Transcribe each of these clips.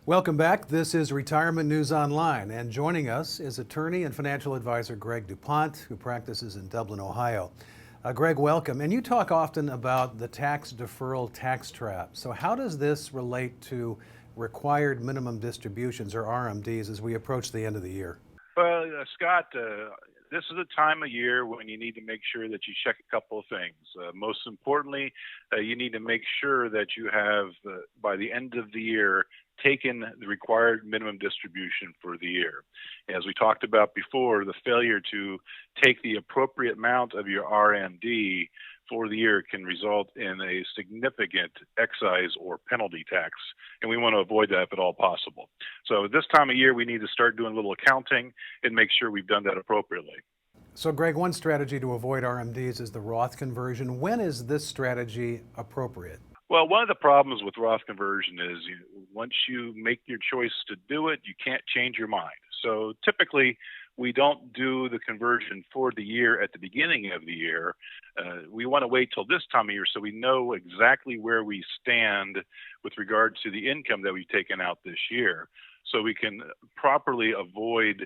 Welcome back. This is Retirement News Online, and joining us is attorney and financial advisor Greg DuPont, who practices in Dublin, Ohio. Greg, welcome. And you talk often about the tax deferral tax trap. So how does this relate to required minimum distributions, or RMDs, as we approach the end of the year? Well, Scott, this is a time of year when you need to make sure that you check a couple of things. Most importantly, you need to make sure that you have, by the end of the year, taken the required minimum distribution for the year. As we talked about before, the failure to take the appropriate amount of your RMD for the year can result in a significant excise or penalty tax, and we want to avoid that if at all possible. So this time of year, we need to start doing a little accounting and make sure we've done that appropriately. So Greg, one strategy to avoid RMDs is the Roth conversion. When is this strategy appropriate? Well, one of the problems with Roth conversion is once you make your choice to do it, you can't change your mind. So typically, we don't do the conversion for the year at the beginning of the year. We want to wait till this time of year so we know exactly where we stand with regard to the income that we've taken out this year, so we can properly avoid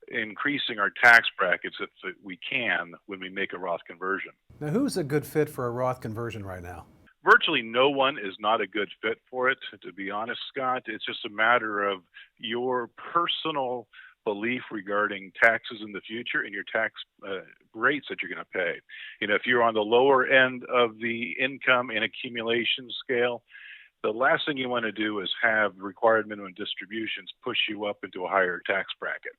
increasing our tax brackets if we can when we make a Roth conversion. Now, who's a good fit for a Roth conversion right now? Virtually no one is not a good fit for it, to be honest, Scott. It's just a matter of your personal belief regarding taxes in the future and your tax rates that you're going to pay. If you're on the lower end of the income and accumulation scale, the last thing you want to do is have required minimum distributions push you up into a higher tax bracket.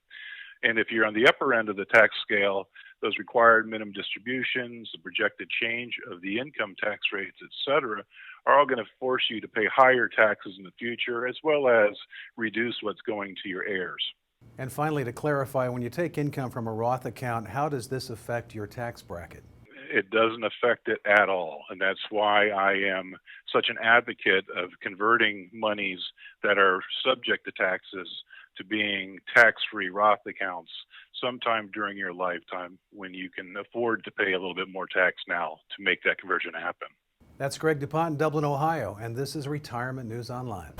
And if you're on the upper end of the tax scale, those required minimum distributions, the projected change of the income tax rates, et cetera, are all going to force you to pay higher taxes in the future, as well as reduce what's going to your heirs. And finally, to clarify, when you take income from a Roth account, how does this affect your tax bracket? It doesn't affect it at all. And that's why I am such an advocate of converting monies that are subject to taxes to being tax-free Roth accounts sometime during your lifetime when you can afford to pay a little bit more tax now to make that conversion happen. That's Greg DuPont in Dublin, Ohio, and this is Retirement News Online.